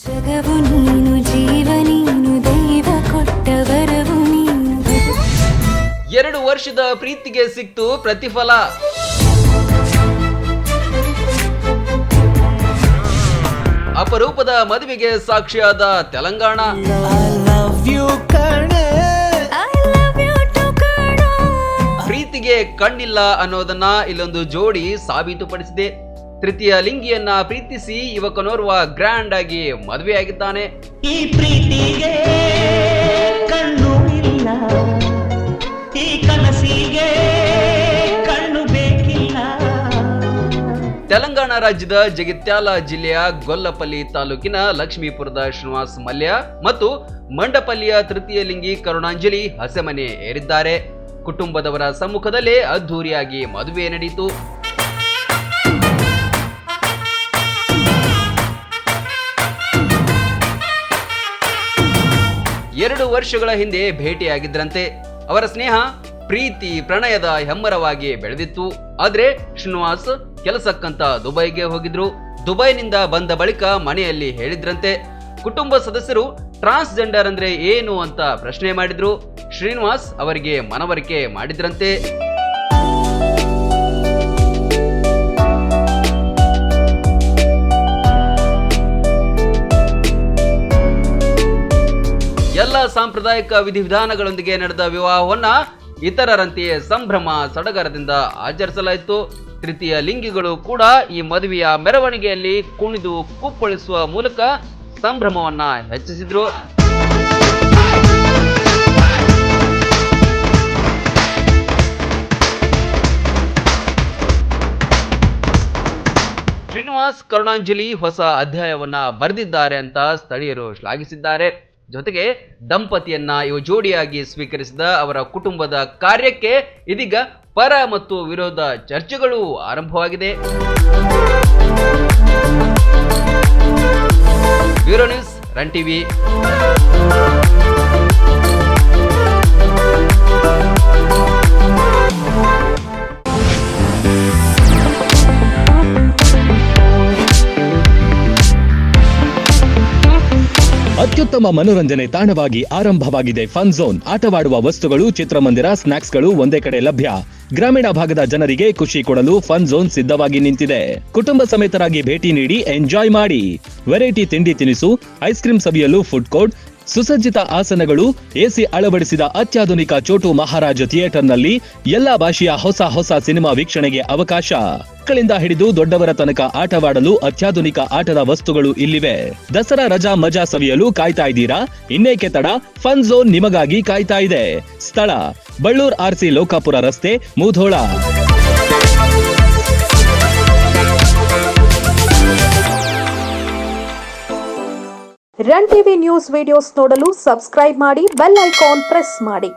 ಜಗವು ನೀನು, ಜೀವ ನೀನು, ದೈವ ಕೊಟ್ಟ ವರವು ನೀನು. 2 ವರ್ಷದ ಪ್ರೀತಿಗೆ ಸಿಕ್ತು ಪ್ರತಿಫಲ. ಅಪರೂಪದ ಮದುವೆಗೆ ಸಾಕ್ಷಿಯಾದ ತೆಲಂಗಾಣ. ಪ್ರೀತಿಗೆ ಕಣ್ಣಿಲ್ಲ ಅನ್ನೋದನ್ನ ಇಲ್ಲೊಂದು ಜೋಡಿ ಸಾಬೀತುಪಡಿಸಿದೆ. ತೃತೀಯ ಲಿಂಗಿಯನ್ನ ಪ್ರೀತಿಸಿ ಯುವಕನೋರ್ವ ಗ್ರ್ಯಾಂಡ್ ಆಗಿ ಮದುವೆಯಾಗಿದ್ದಾನೆ. ಈ ಪ್ರೀತಿಗೆ ಕಣ್ಣು ಇಲ್ಲ, ಈ ಕನಸಿಗೆ ಕಣ್ಣು ಬೇಕಿಲ್ಲ. ತೆಲಂಗಾಣ ರಾಜ್ಯದ ಜಗಿತ್ಯಾಲ ಜಿಲ್ಲೆಯ ಗೊಲ್ಲಪಲ್ಲಿ ತಾಲೂಕಿನ ಲಕ್ಷ್ಮೀಪುರದ ಶ್ರೀನಿವಾಸ್ ಮಲ್ಯ ಮತ್ತು ಮಂಡಪಲ್ಲಿಯ ತೃತೀಯ ಲಿಂಗಿ ಕರುಣಾಂಜಲಿ ಹಸೆಮನೆ ಏರಿದ್ದಾರೆ. ಕುಟುಂಬದವರ ಸಮ್ಮುಖದಲ್ಲೇ ಅದ್ಧೂರಿಯಾಗಿ ಮದುವೆ ನಡೆಯಿತು. ಎರಡು ವರ್ಷಗಳ ಹಿಂದೆ ಭೇಟಿಯಾಗಿದ್ರಂತೆ. ಅವರ ಸ್ನೇಹ ಪ್ರೀತಿ ಪ್ರಣಯದ ಹೆಮ್ಮರವಾಗಿ ಬೆಳೆದಿತ್ತು. ಆದ್ರೆ ಶ್ರೀನಿವಾಸ್ ಕೆಲಸಕ್ಕಂತ ದುಬೈಗೆ ಹೋಗಿದ್ರು. ದುಬೈನಿಂದ ಬಂದ ಬಳಿಕ ಮನೆಯಲ್ಲಿ ಹೇಳಿದ್ರಂತೆ. ಕುಟುಂಬ ಸದಸ್ಯರು ಟ್ರಾನ್ಸ್ಜೆಂಡರ್ ಅಂದ್ರೆ ಏನು ಅಂತ ಪ್ರಶ್ನೆ ಮಾಡಿದ್ರು. ಶ್ರೀನಿವಾಸ್ ಅವರಿಗೆ ಮನವರಿಕೆ ಮಾಡಿದ್ರಂತೆ. ಎಲ್ಲ ಸಾಂಪ್ರದಾಯಿಕ ವಿಧಿವಿಧಾನಗಳೊಂದಿಗೆ ನಡೆದ ವಿವಾಹವನ್ನ ಇತರರಂತೆಯೇ ಸಂಭ್ರಮ ಸಡಗರದಿಂದ ಆಚರಿಸಲಾಯಿತು. ತೃತೀಯ ಲಿಂಗಿಗಳು ಕೂಡ ಈ ಮದುವೆಯ ಮೆರವಣಿಗೆಯಲ್ಲಿ ಕುಣಿದು ಕುಪ್ಪಳಿಸುವ ಮೂಲಕ ಸಂಭ್ರಮವನ್ನ ಹೆಚ್ಚಿಸಿದ್ರು. ಶ್ರೀನಿವಾಸ್ ಕರುಣಾಂಜಲಿ ಹೊಸ ಅಧ್ಯಾಯವನ್ನ ಬರೆದಿದ್ದಾರೆ ಅಂತ ಸ್ಥಳೀಯರು ಶ್ಲಾಘಿಸಿದ್ದಾರೆ. ಜೊತೆಗೆ ದಂಪತಿಯನ್ನ ಇವ ಜೋಡಿಯಾಗಿ ಸ್ವೀಕರಿಸಿದ ಅವರ ಕುಟುಂಬದ ಕಾರ್ಯಕ್ಕೆ ಇದೀಗ ಪರ ಮತ್ತು ವಿರೋಧ ಚರ್ಚೆಗಳು ಆರಂಭವಾಗಿದೆ. Bureau news, run TV. ಅತ್ಯುತ್ತಮ ಮನೋರಂಜನೆ ತಾಣವಾಗಿ ಆರಂಭವಾಗಿದೆ ಫನ್ ಝೋನ್. ಆಟವಾಡುವ ವಸ್ತುಗಳು, ಚಿತ್ರಮಂದಿರ, ಸ್ನಾಕ್ಸ್ಗಳು ಒಂದೇ ಕಡೆ ಲಭ್ಯ. ಗ್ರಾಮೀಣ ಭಾಗದ ಜನರಿಗೆ ಖುಷಿ ಕೊಡಲು ಫನ್ ಝೋನ್ ಸಿದ್ಧವಾಗಿ ನಿಂತಿದೆ. ಕುಟುಂಬ ಸಮೇತರಾಗಿ ಭೇಟಿ ನೀಡಿ ಎಂಜಾಯ್ ಮಾಡಿ. ವೆರೈಟಿ ತಿಂಡಿ ತಿನಿಸು, ಐಸ್ ಕ್ರೀಮ್ ಸವಿಯಲು ಫುಡ್ ಕೋರ್ಟ್, ಸುಸಜ್ಜಿತ ಆಸನಗಳು, ಎಸಿ ಅಳವಡಿಸಿದ ಅತ್ಯಾಧುನಿಕ ಚೋಟು ಮಹಾರಾಜ ಥಿಯೇಟರ್ನಲ್ಲಿ ಎಲ್ಲಾ ಭಾಷೆಯ ಹೊಸ ಸಿನಿಮಾ ವೀಕ್ಷಣೆಗೆ ಅವಕಾಶ. ಮಕ್ಕಳಿಂದ ಹಿಡಿದು ದೊಡ್ಡವರ ತನಕ ಆಟವಾಡಲು ಅತ್ಯಾಧುನಿಕ ಆಟದ ವಸ್ತುಗಳು ಇಲ್ಲಿವೆ. ದಸರಾ ರಜಾ ಮಜಾ ಸವಿಯಲು ಕಾಯ್ತಾ ಇದ್ದೀರಾ? ಇನ್ನೇಕೆ ತಡ, ಫನ್ ಝೋನ್ ನಿಮಗಾಗಿ ಕಾಯ್ತಾ ಇದೆ. ಸ್ಥಳ ಬಳ್ಳೂರ್ RC ಲೋಕಾಪುರ ರಸ್ತೆ, Mudhol. Run TV news videos ನೋಡಲು ಸಬ್ಸ್ಕ್ರೈಬ್ ಮಾಡಿ, ಬೆಲ್ ಐಕಾನ್ ಪ್ರೆಸ್ ಮಾಡಿ.